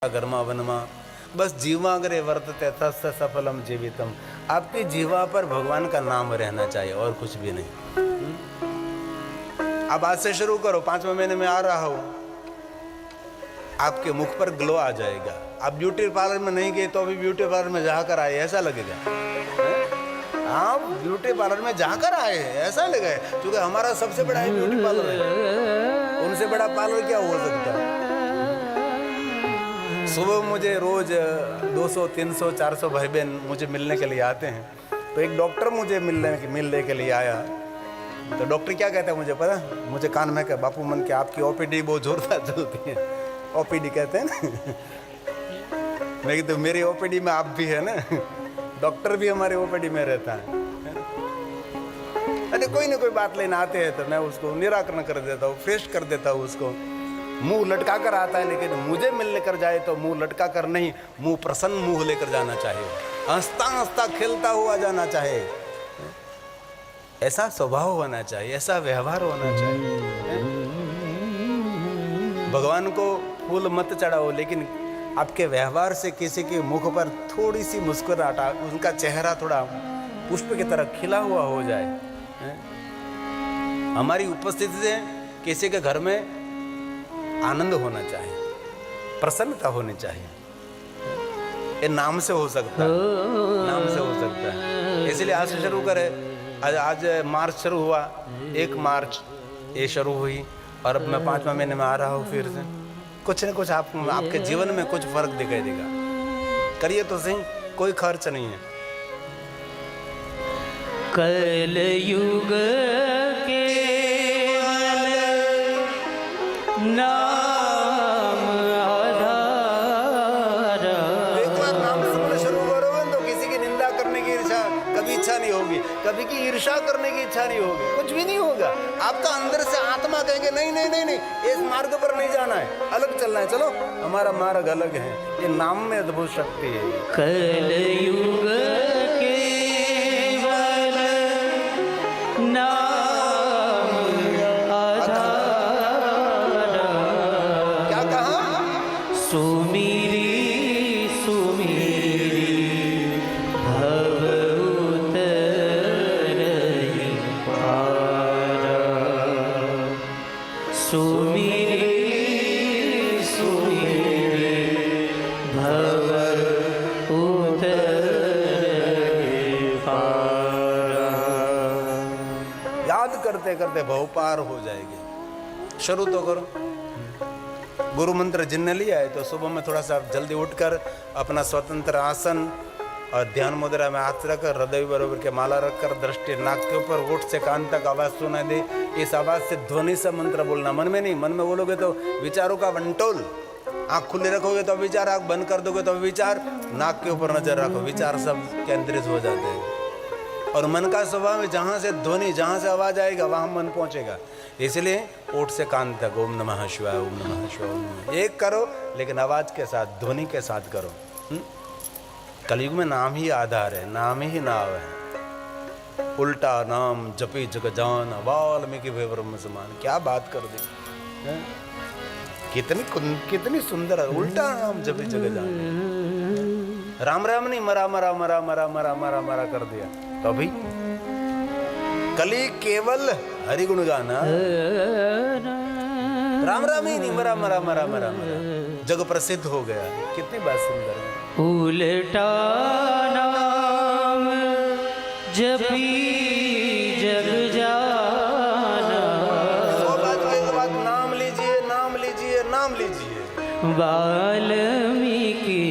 कर्मा वनमा बस जीवाग्रे वर्तते तस्य सफलम जीवितम। आपकी जीवा पर भगवान का नाम रहना चाहिए और कुछ भी नहीं। अब आज से शुरू करो, 5वें महीने में आ रहा हो, आपके मुख पर ग्लो आ जाएगा। आप ब्यूटी पार्लर में नहीं गए तो अभी ब्यूटी पार्लर में जाकर आए ऐसा लगेगा। आप ब्यूटी पार्लर में जाकर आए ऐसा लगे, क्योंकि हमारा सबसे बड़ा है ब्यूटी पार्लर है, उनसे बड़ा पार्लर क्या हो सकता है। सुबह मुझे रोज 200 300 400 भाई बहन मुझे मिलने के लिए आते हैं। तो एक डॉक्टर मुझे मिलने के लिए आया। तो डॉक्टर क्या कहता है मुझे पता, मुझे कान में कहा, बापू मन के आपकी ओपीडी बहुत जोरदार चलती है। ओपीडी कहते हैं ना। मैं तो मेरी ओपीडी में आप भी है ना, डॉक्टर भी हमारे ओपीडी में रहता है। अरे कोई ना कोई बात लेना आते हैं तो मैं उसको निराकरण कर देता हूँ, फ्रेश कर देता हूँ उसको। मुंह लटका कर आता है, लेकिन मुझे मिलने कर जाए तो मुंह लटका कर नहीं, मुंह प्रसन्न मुंह लेकर जाना चाहिए, हंसता हंसता खेलता हुआ जाना चाहिए। ऐसा स्वभाव होना चाहिए, ऐसा व्यवहार होना चाहिए। भगवान को फूल मत चढ़ाओ, लेकिन आपके व्यवहार से किसी के मुख पर थोड़ी सी मुस्कुराहट, उनका चेहरा थोड़ा पुष्प की तरह खिला हुआ हो जाए। हमारी उपस्थिति से किसी के घर में आनंद होना चाहिए, प्रसन्नता होनी चाहिए। ये नाम से हो सकता है, नाम से हो सकता है। इसलिए आज से शुरू करें। आज मार्च शुरू हुआ, 1 मार्च ये शुरू हुई, और अब मैं 5वें महीने में आ रहा हूँ फिर से। कुछ न कुछ आपके जीवन में कुछ फर्क दिखाई देगा। करिए तो सही, कोई खर्च नहीं है। कल युग के नाम आधार। एक बार नाम सुनना शुरू करोगे तो किसी की निंदा करने की कभी इच्छा नहीं होगी, कभी की ईर्ष्या करने की इच्छा नहीं होगी, कुछ भी नहीं होगा। आपका अंदर से आत्मा कहेंगे नहीं नहीं नहीं नहीं, इस मार्ग पर नहीं जाना है, अलग चलना है, चलो हमारा मार्ग अलग है। ये नाम में अद्भुत शक्ति है। कल युग केवल नाम आधार। क्या कहा? सुमिरी सुमिरी भव उतरहि पारा। सुमिरी सुमिरी भव उतरहि पारा। याद करते करते भव पार हो जाएगी। शुरू तो करो। गुरु मंत्र जिनने लिया है तो सुबह में थोड़ा सा जल्दी उठकर अपना स्वतंत्र आसन और ध्यान मुद्रा में हाथ रखकर, हृदय बरोबर के माला रखकर, दृष्टि नाक के ऊपर, होठ से कान तक आवाज सुनाई दे। इस आवाज से ध्वनि से मंत्र बोलना, मन में नहीं। मन में बोलोगे तो विचारों का वंटोल। आँख खुली रखोगे तो विचार, आँख बंद कर दोगे तो विचार। नाक के ऊपर नजर रखो, विचार सब केंद्रित हो जाते हैं। और मन का स्वभाव में जहाँ से ध्वनि, जहाँ से आवाज आएगा वहाँ मन पहुँचेगा। इसलिए ओठ से कान तक ओम नमः शिवाय, ओम नमः शिवाय, ओम नमः। एक करो लेकिन आवाज के साथ, ध्वनि के साथ करो। कलयुग में नाम ही आधार है, नाम ही नाव है। उल्टा नाम जपी जग जान, वाल्मीकि वे ब्रह्म समान। क्या बात कर दी, कितनी सुंदर है। उल्टा नाम जपी जग जान। राम राम नहीं, मरा मरा मरा मरा मरा मरा मरा कर दिया तो अभी कली केवल हरि गुण गाना। राम राम ही नहीं, मरा मरा मरा मरा मरा, जग प्रसिद्ध हो गया। कितनी बात सुंदर है। उल्टा नाम जपी जग जाना। 100 बात के बाद नाम लीजिए, नाम लीजिए, नाम लीजिए। वाल्मीकि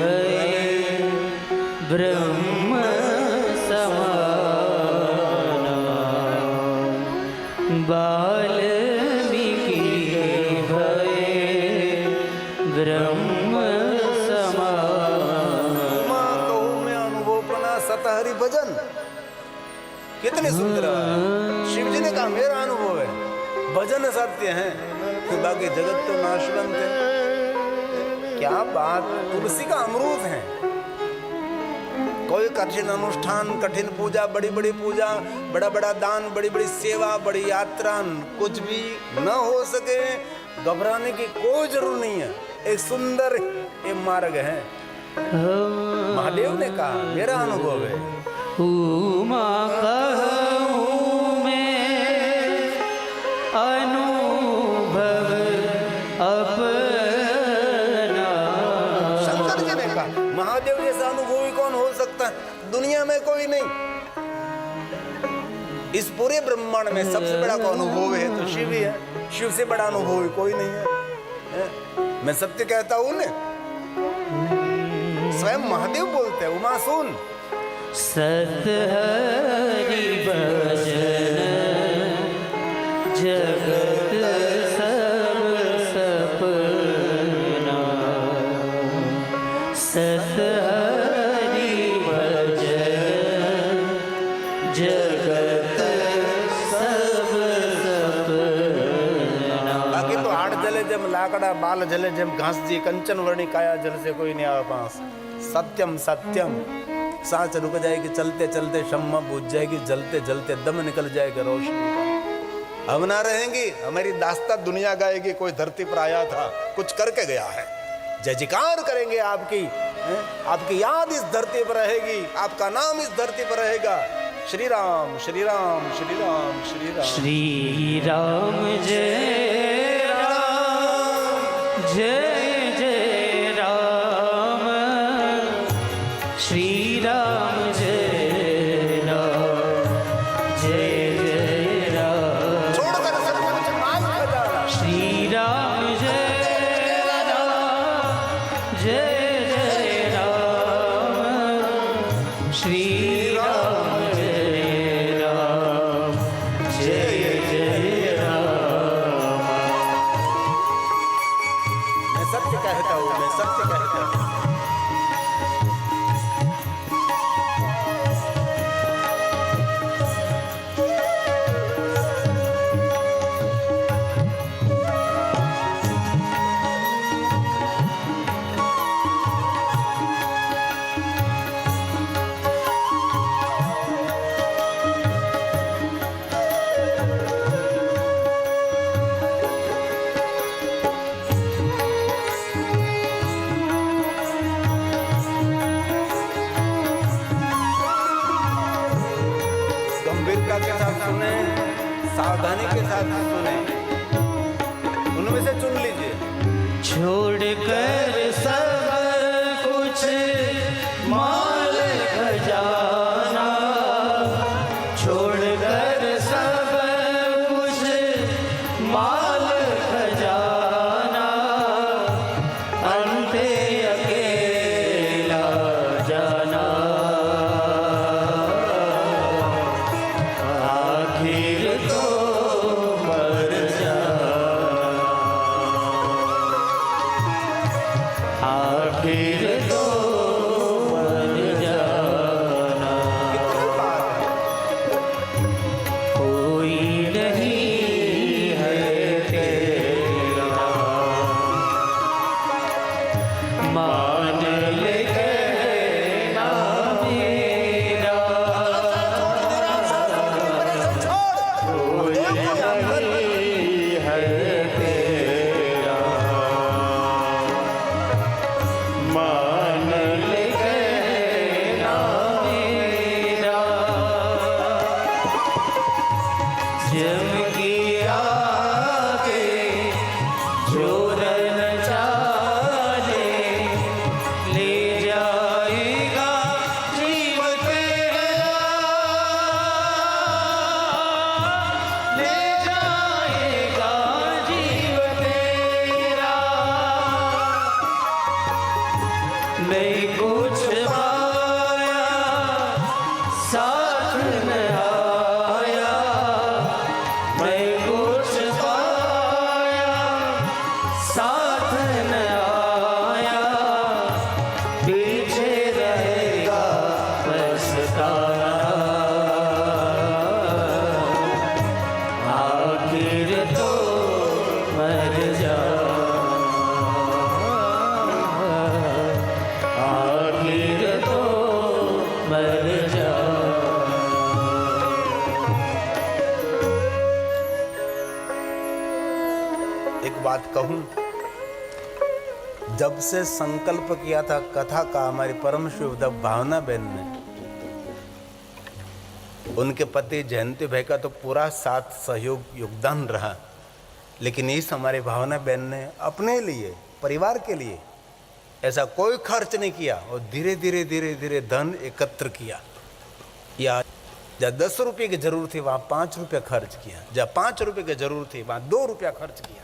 भय ब्रह्म समाना। वाल्मीकि भय ब्रह्म समाना। कहूँ मैं अनुभवपना सतहरि भजन। कितनी सुंदर है। शिव जी ने कहा मेरा अनुभव है, भजन सत्य है, बाकी जगत तो नाशवंत है। क्या बात, तुलसी का अमृत है। कोई कठिन अनुष्ठान, कठिन पूजा, बड़ी बड़ी पूजा, बड़ा बड़ा दान, बड़ी बड़ी सेवा, बड़ी यात्रा, कुछ भी न हो सके, घबराने की कोई जरूरत नहीं है। एक सुंदर ये मार्ग है। महादेव ने कहा मेरा अनुभव है। उमा कहूँ मैं अनुभव अपना। शंकर जी ने कहा महादेव जैसा अनुभवी कौन हो सकता है, दुनिया में कोई नहीं। इस पूरे ब्रह्मांड में सबसे बड़ा का अनुभव है तो शिव ही है, शिव से बड़ा अनुभवी कोई नहीं है। मैं सत्य कहता हूं ने, स्वयं महादेव बोलते हैं उमा सुन। सत हरि भजन जगत सब सपना। सत हरि भजन जगत सब सपना। बाकी तो हाड़ जले जब लाकड़ा, बाल जले जब घास जी, कंचन वर्णी काया जल से कोई नहीं आवा पास। सत्यम सत्यम, सांस रुक जाएगी चलते चलते, शम्मा बुझ जाएगी जलते जलते, दम निकल जाएगा रोशनी का। हम ना रहेंगी, हमारी दास्तान दुनिया गाएगी। कोई धरती पर आया था, कुछ करके गया है, जय जयकार करेंगे आपकी। आपकी याद इस धरती पर रहेगी, आपका नाम इस धरती पर रहेगा। श्री राम श्री राम श्री राम श्री राम। श्री राम जय राम जय जय राम। श्री राम जय राम जय जय राम। छोड़कर सब कुछ माफ कर डाला। श्री राम जय राम जय जय राम। श्री राम जय राम जय जय राम। मैं सत्य कहता हूँ, मैं सत्य कहता हूँ। गंभीरता के साथ सुने, सावधानी के साथ सुने, उनमें से चुन लीजिए। छोड़कर सब कुछ माल खजाना। छोड़कर सब कुछ माल खजाना। अंते अकेला जाना। आखिर तो मर जाना। आखिर तो मर जाना। कितनी बात है। कोई नहीं है तेरा। मान ले कहना मेरा। कोई नहीं है तेरा। मान ले कहना मेरा। जम की आगे जोरन चाले ले जाएगा जीव तेरा। ले जाएगा जीव तेरा। नहीं कुछ पाया साथ न आया। मैं कुछ पाया साथ न आया। पीछे रहेगा पछताना। आखिर तो मर जाना। आखिर तो मर जाना। एक बात कहूं, जब से संकल्प किया था कथा का हमारी परम शुद्ध भावना बहन ने, उनके पति जयंती भाई का तो पूरा साथ सहयोग योगदान रहा, लेकिन इस हमारी भावना बहन ने अपने लिए, परिवार के लिए ऐसा कोई खर्च नहीं किया और धीरे धीरे धीरे धीरे धन एकत्र किया। या जहाँ 10 रुपये की जरूरत थी वहाँ 5 रुपये खर्च किया, जहाँ 5 रुपये की जरूरत थी वहाँ 2 रुपया खर्च किया।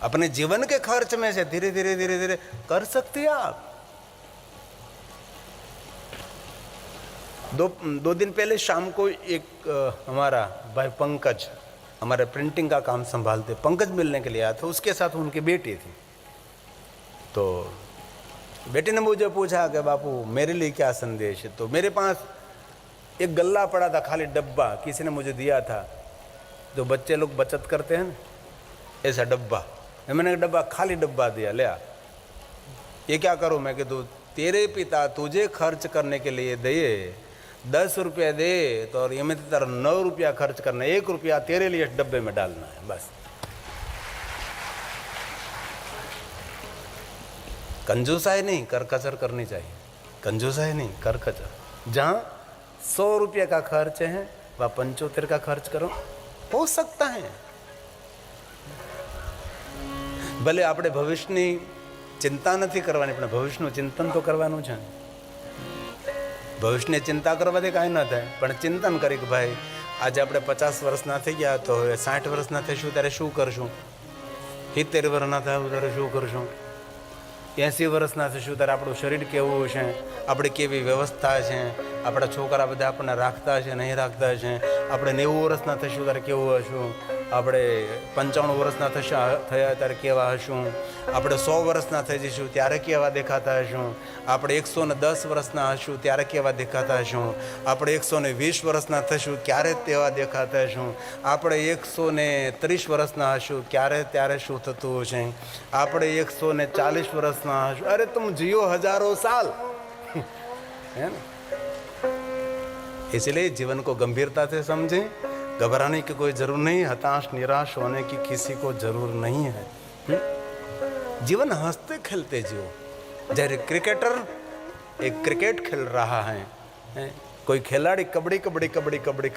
अपने जीवन के खर्च में से धीरे धीरे धीरे धीरे कर सकते हैं आप। दो दिन पहले शाम को एक हमारा भाई पंकज, हमारे प्रिंटिंग का काम संभालते, पंकज मिलने के लिए आया था। उसके साथ उनकी बेटी थी। तो बेटी ने मुझे पूछा कि बापू मेरे लिए क्या संदेश है। तो मेरे पास एक गल्ला पड़ा था, खाली डब्बा किसी ने मुझे दिया था, जो बच्चे लोग बचत करते हैं ना, ऐसा डब्बा। मैंने डब्बा, खाली डब्बा दिया, ले आ, ये क्या करूँ मैं कि तू, तेरे पिता तुझे खर्च करने के लिए दे 10 रुपया दे, तो और ये में तेरा 9 रुपया खर्च करना, 1 रुपया तेरे लिए इस डब्बे में डालना है बस। कंजूसाई नहीं, करकसर करनी चाहिए। कंजूसाई नहीं, करकसर। जहाँ 100 रुपये का खर्च है वह 75 का खर्च करो, हो सकता है। भले આપણે ભવિષ્યની ચિંતા નથી કરવાની, પણ ભવિષ્યનું ચિંતન તો કરવાનું છે। ભવિષ્યની ચિંતા કરવાથી કાંઈ ન થાય, પણ ચિંતન કરી કે ભાઈ આજે આપણે 50 વર્ષના થઈ ગયા તો હવે 60 વર્ષના થઈશું ત્યારે શું કરશું, 70 વર્ષના થયું ત્યારે શું કરશું, 80 વર્ષના થઈશું ત્યારે આપણું શરીર કેવું હશે, આપણી કેવી વ્યવસ્થા છે, આપણા છોકરા બધા આપણને રાખતા હશે નહીં રાખતા હશે, આપણે 90 વર્ષના થઈશું ત્યારે કેવું હશું, આપણે 95 વર્ષના થયા ત્યારે કેવા હશું, આપણે 100 વર્ષના થઈ જઈશું ત્યારે કેવા દેખાતા હશું, આપણે 110 વર્ષના હશું ત્યારે કેવા દેખાતા હશું, આપણે 120 વર્ષના થઈશું ક્યારે તેવા દેખાતા હશું, આપણે 130 વર્ષના હશું ક્યારે ત્યારે શું થતું હશે, આપણે 140 વર્ષના હશું। અરે तुम जियो हजारों साल, है ना। इसलिए जीवन को गंभीरता से समझें, घबराने की कोई जरूर नहीं, हताश निराश होने की किसी को जरूर नहीं है। जीवन हंसते खेलते जियो। जैसे क्रिकेटर एक क्रिकेट खेल रहा है, कोई खिलाड़ी कबड्डी कबड्डी कबड्डी कबड्डी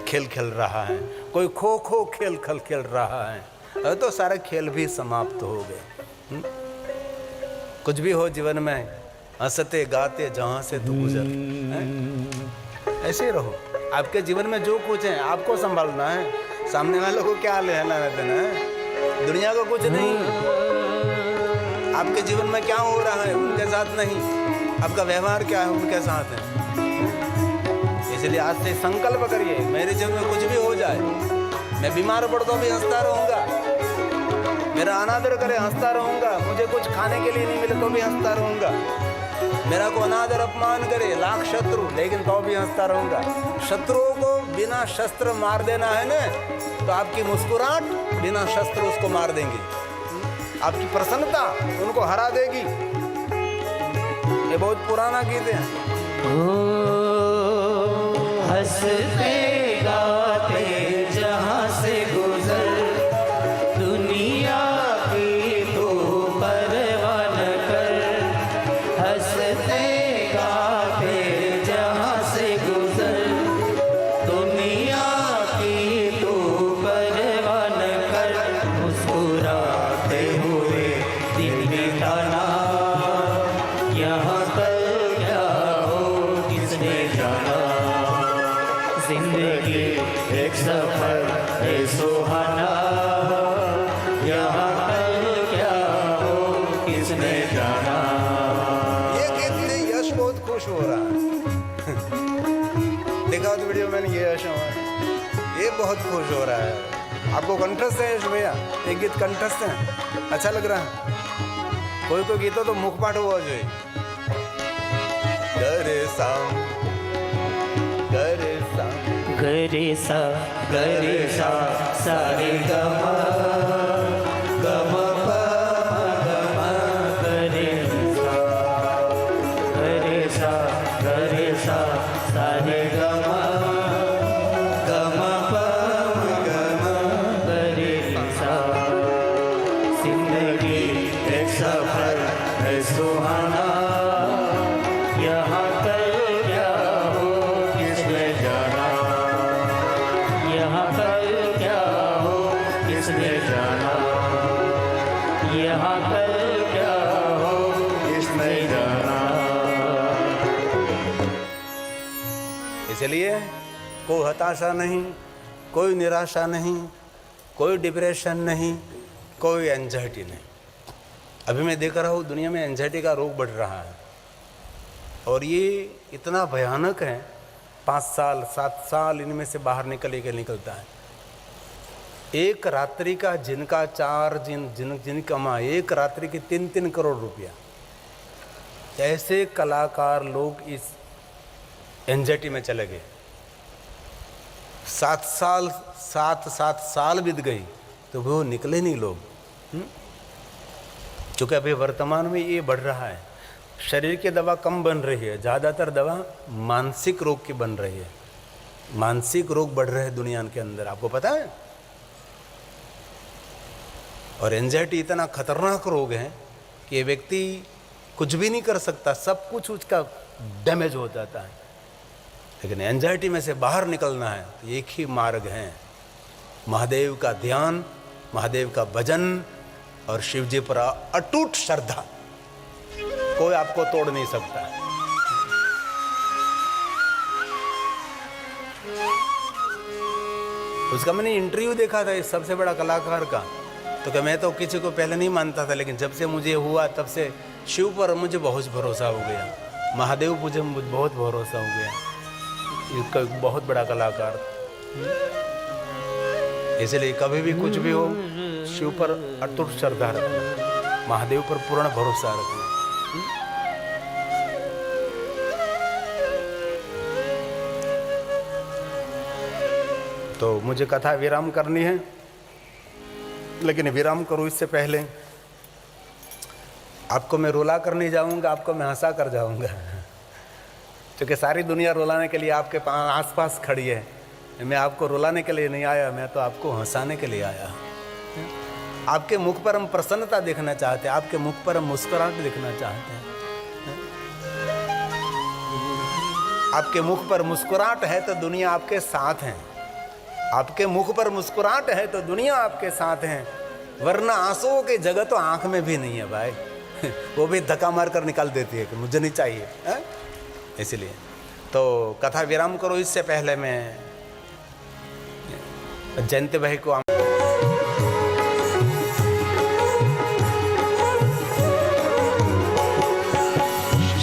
खेल खेल रहा है, कोई खो खो खेल खेल रहा है। अब तो सारे खेल भी समाप्त हो गए। कुछ भी हो जीवन में, हंसते गाते जहां से तू गुजर, ऐसे ही रहो। आपके जीवन में जो कुछ है आपको संभालना है, सामने वालों को क्या लेना देना है, दुनिया को कुछ नहीं। आपके जीवन में क्या हो रहा है उनके साथ नहीं, आपका व्यवहार क्या है उनके साथ है। इसलिए आज से संकल्प करिए, मेरे जीवन में कुछ भी हो जाए, मैं बीमार पड़ तो भी हंसता रहूंगा, मेरा अनादर करे हंसता रहूंगा, मुझे कुछ खाने के लिए नहीं मिले तो भी हंसता रहूंगा, मेरा को अनादर अपमान करे लाख शत्रु, लेकिन तो भी हंसता रहूंगा। शत्रुओं को बिना शस्त्र मार देना है ना, तो आपकी मुस्कुराहट बिना शस्त्र उसको मार देंगे, आपकी प्रसन्नता उनको हरा देगी। ये बहुत पुराना गीत है। हंसते गाते जहाँ से गुजर, दुनिया की तो परवाह न कर। हंसते गाते जहाँ से गुजर, दुनिया की तो परवाह न कर। मुस्कुराते हुए दिन बिताना, यहाँ कल क्या हो किसने जाना। जिंदगी एक सफर है सुहाना, यहाँ कल क्या हो किसने जाना। ये गीत से यश बहुत खुश हो रहा है। देखा तो वीडियो मैंने, ये यश ये बहुत खुश हो रहा है। आपको कंठस्थ है यश भैया, एक गीत कंठस्थ है, अच्छा लग रहा है। कोई कोई गीतों तो मुखपाठ हुआ जो गरे साम गरे साम गरे सा सारे गमा गम प गरे सा सारे गमा गम प गरे सा। जिंदगी एक सुहाना, यहाँ कल क्या हो किसने जाना, यहाँ कल क्या हो किसने जाना, यहाँ कल क्या हो किसने जाना। इसलिए कोई हताशा नहीं, कोई निराशा नहीं, कोई डिप्रेशन नहीं, कोई एंजाइटी नहीं। अभी मैं देख रहा हूँ दुनिया में एंजाइटी का रोग बढ़ रहा है और ये इतना भयानक है, 5 साल 7 साल इनमें से बाहर निकलता है। एक रात्रि का जिनका 4 जिन कमा, एक रात्रि की 3-3 करोड़ रुपया, ऐसे कलाकार लोग इस एंजाइटी में चले गए। 7 साल बीत गई तो वो निकले नहीं लोग, क्योंकि अभी वर्तमान में ये बढ़ रहा है। शरीर की दवा कम बन रही है, ज़्यादातर दवा मानसिक रोग की बन रही है। मानसिक रोग बढ़ रहे हैं दुनिया के अंदर, आपको पता है। और एंजाइटी इतना खतरनाक रोग है कि ये व्यक्ति कुछ भी नहीं कर सकता, सब कुछ उसका डैमेज हो जाता है। लेकिन एंजाइटी में से बाहर निकलना है तो एक ही मार्ग है, महादेव का ध्यान, महादेव का भजन और शिव जी पर अटूट श्रद्धा। कोई आपको तोड़ नहीं सकता। उसका मैंने इंटरव्यू देखा था इस सबसे बड़ा कलाकार का, तो क्या मैं तो किसी को पहले नहीं मानता था, लेकिन जब से मुझे हुआ तब से शिव पर मुझे बहुत भरोसा हो गया, महादेव मुझे बहुत भरोसा हो गया। इसका बहुत बड़ा कलाकार, इसलिए कभी भी कुछ भी हो शिव पर अटूट श्रद्धा रखना, महादेव पर पूर्ण भरोसा रखना। तो मुझे कथा विराम करनी है, लेकिन विराम करूं इससे पहले आपको मैं रुला कर नहीं जाऊंगा, आपको मैं हंसा कर जाऊंगा, क्योंकि सारी दुनिया रुलाने के लिए आपके आसपास खड़ी है। मैं आपको रुलाने के लिए नहीं आया, मैं तो आपको हंसाने के लिए आया। आपके मुख पर हम प्रसन्नता देखना चाहते हैं, आपके मुख पर हम मुस्कुराहट देखना चाहते हैं। आपके मुख पर मुस्कुराहट है तो दुनिया आपके साथ है, आपके मुख पर मुस्कुराहट है तो दुनिया आपके साथ है, वरना आंसुओं की जगह तो आंख में भी नहीं है भाई। वो भी धक्का मार कर निकाल देती है कि मुझे नहीं चाहिए है? इसलिए तो कथा विराम करो, इससे पहले मैं जयंती भाई को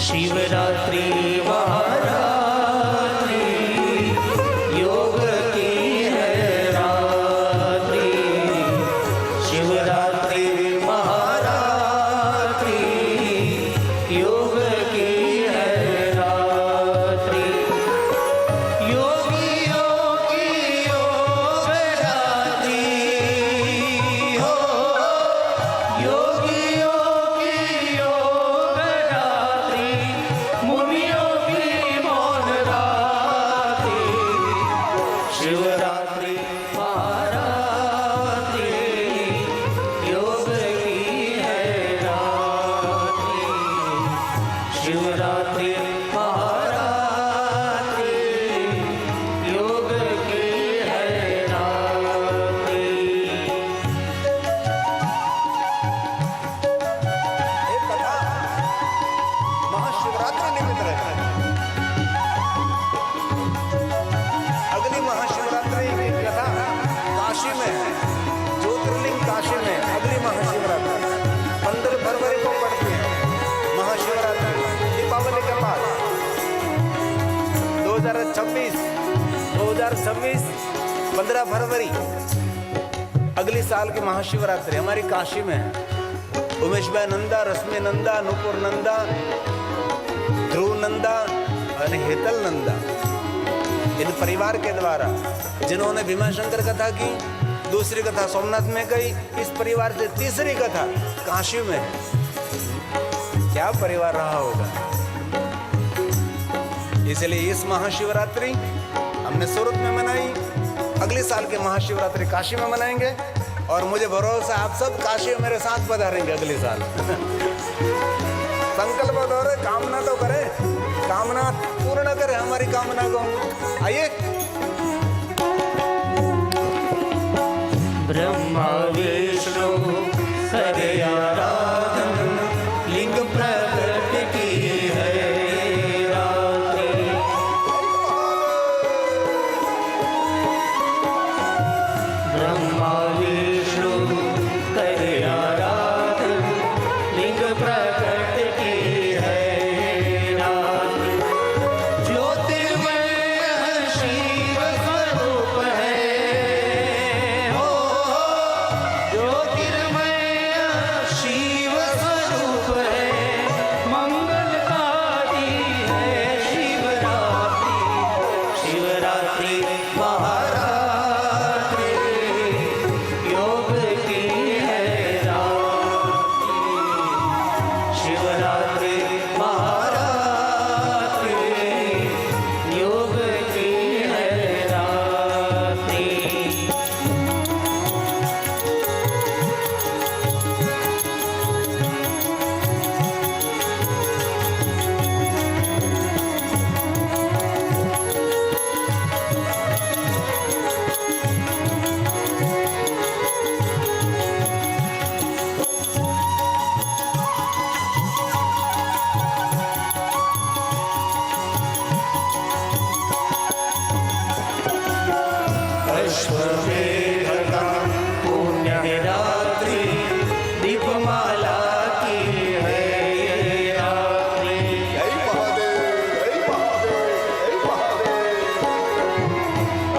शिवरात्रि महारात्रि योग की है रात्रि, शिवरात्रि महारात्रि योग की है रात्रि, योगियों की योग रात्रि हो, योगियों की योग रात्रि, मुनियों की मौन रात्रि, शिवरात्रि महारात्रि योग की है रात्रि, शिवरात्रि महारात्रि योग की है रात्रि। एक कथा महाशिवरात्रि निमित्त रहता है। अगली महाशिवरात्रि की कथा काशी में है, ज्योतिर्लिंग काशी में अगली महाशिवरात्रि 15 फरवरी को पड़ती है। महाशिवरात्रि दीपावली के बाद 2026 15 फरवरी अगली साल की महाशिवरात्रि हमारी काशी में है। उमेश भाई नंदा, रश्मि नंदा, नूपुर नंदा, ध्रुव नंदा और हेतल नंदा, इन परिवार के द्वारा जिन्होंने भीमाशंकर कथा की, दूसरी कथा सोमनाथ में गई, इस परिवार से तीसरी कथा काशी में है। क्या परिवार रहा होगा। इसलिए इस महाशिवरात्रि हमने सूरत में मनाई, अगले साल के महाशिवरात्रि काशी में मनाएंगे और मुझे भरोसा आप सब काशी में मेरे साथ पधारेंगे अगले साल। कामना पूर्ण करे हमारी कामना को। आइए। ब्रह्मा विष्णु करे आराधन, लिंग प्रकट की है रात्रि। ब्रह्मा विष्णु करे आराधन, लिंग प्रकट की है रात्रि। ज्योतिर्मय शिव स्वरूप है, ज्योतिर्मय शिव स्वरूप है, मंगलकारी है शिवरात्रि। शिवरात्रि महारात्रि, योग की है रात्रि। शिवरात्रि महारात्रि, योग की है रात्रि। अश्वमेध पुण्य रात्रि, दीपमाला की है ये रात्रि।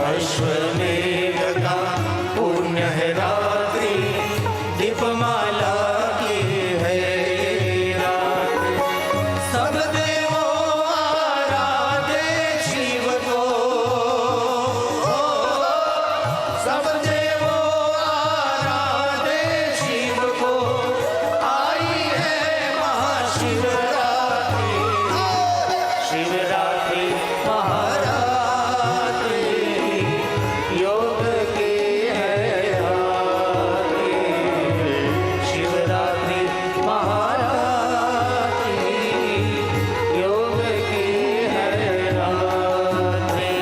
अश्वमेध पुण्य रात्रि, दीपमाला की है ये रात्रि। सब देवों आराधे शिव को, सब देवों आराधे शिव को, आई है महाशिवरात्रि। शिवरात्रि महारात्रि, योग की है रात्रि। शिवरात्रि महारात्रि, योग की है रात्रि।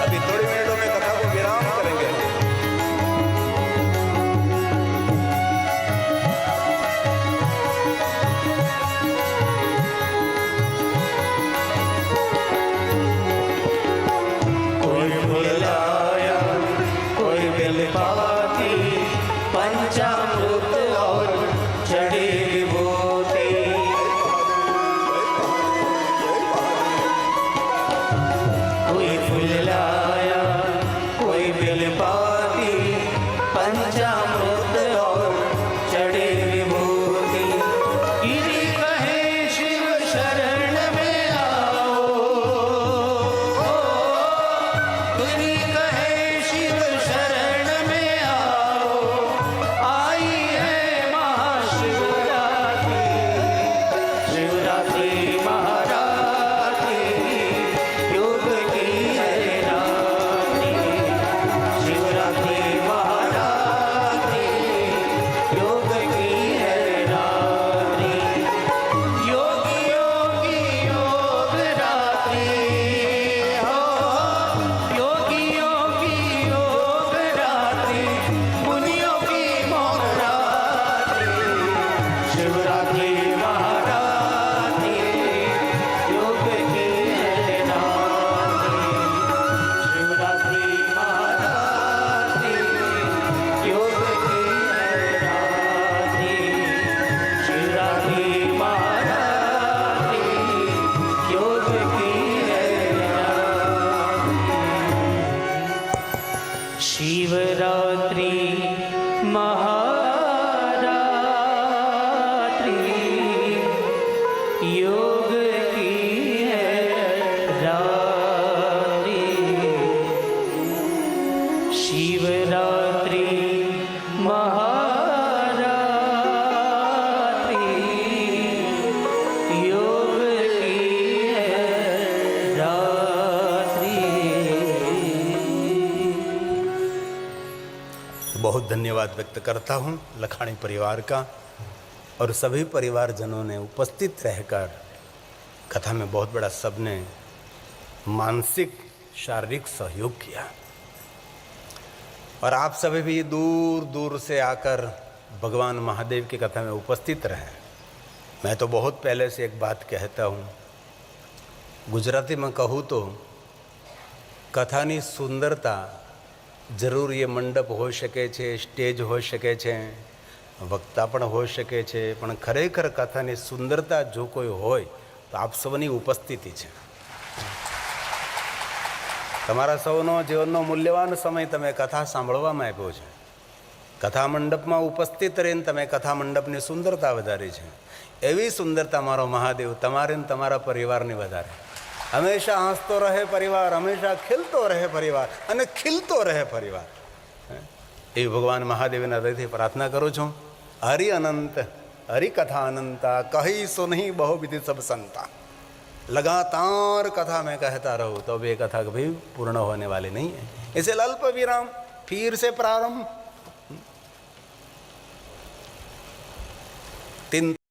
अभी थोड़ी मिनटों में कथा को विराम करेंगे। कोई फूल लाया, कोई बेलपाती, पंचामृत और चढ़ी विभूति। कोई फूल लाया, कोई बेलपाती, पंचामृत और चढ़ी विभूति। गिरी कहे शिव शरण में आओ, गिरी कहे शिव शरण में आओ, आई है महाशिवरात्रि। शिवरात्रि महारात्रि, योग की है रात्रि। शिवरात्रि महारात्रि, योग की है रात्रि। योगी योगी योग रात्रि हो, योगी योगी योग रात्रि, मुनियों की मोह रात्रि। शिवरात्रि महारात्रि, योग की है रात्रि। शिवरात्रि महारात्रि, योग की है रात्रि। शिवरात्रि महारात्रि, योग की है रात्रि। शिवरात्रि महारात्रि, योग की है रात्रि। शिवरात्रि बहुत धन्यवाद व्यक्त करता हूँ लखानी परिवार का और सभी परिवारजनों ने उपस्थित रहकर कथा में बहुत बड़ा सबने मानसिक शारीरिक सहयोग किया और आप सभी भी दूर दूर से आकर भगवान महादेव की कथा में उपस्थित रहे। मैं तो बहुत पहले से एक बात कहता हूँ, गुजराती में कहूँ तो कथानी सुंदरता જરૂર એ મંડપ હોઈ શકે છે, સ્ટેજ હોઈ શકે છે, વક્તા પણ હોઈ શકે છે, પણ ખરેખર કથાની સુંદરતા જો કોઈ હોય તો આપ સૌની ઉપસ્થિતિ છે. તમારા સૌનો જીવનનો મૂલ્યવાન સમય તમે કથા સાંભળવામાં આપ્યો છે. કથા મંડપમાં ઉપસ્થિત રહીને તમે કથા મંડપની સુંદરતા વધારી છે. એવી સુંદરતા મારો મહાદેવ તમારે ને તમારા પરિવારની વધારે. हमेशा हंसतो रहे परिवार, हमेशा खिलतो रहे परिवार અને ખીલતો રહે પરિવાર. એ ભગવાન મહાદેવના હૃદયથી પ્રાર્થના કરું છું. હરિ અનંત हरि कथा अनंता कही सुनही बहुविधि सब संता. लगातार कथा में कहता रहो तो अब ये कथा कभी पूर्ण होने वाली नहीं है. इसे अल्प विराम फिर से प्रारंभ. 3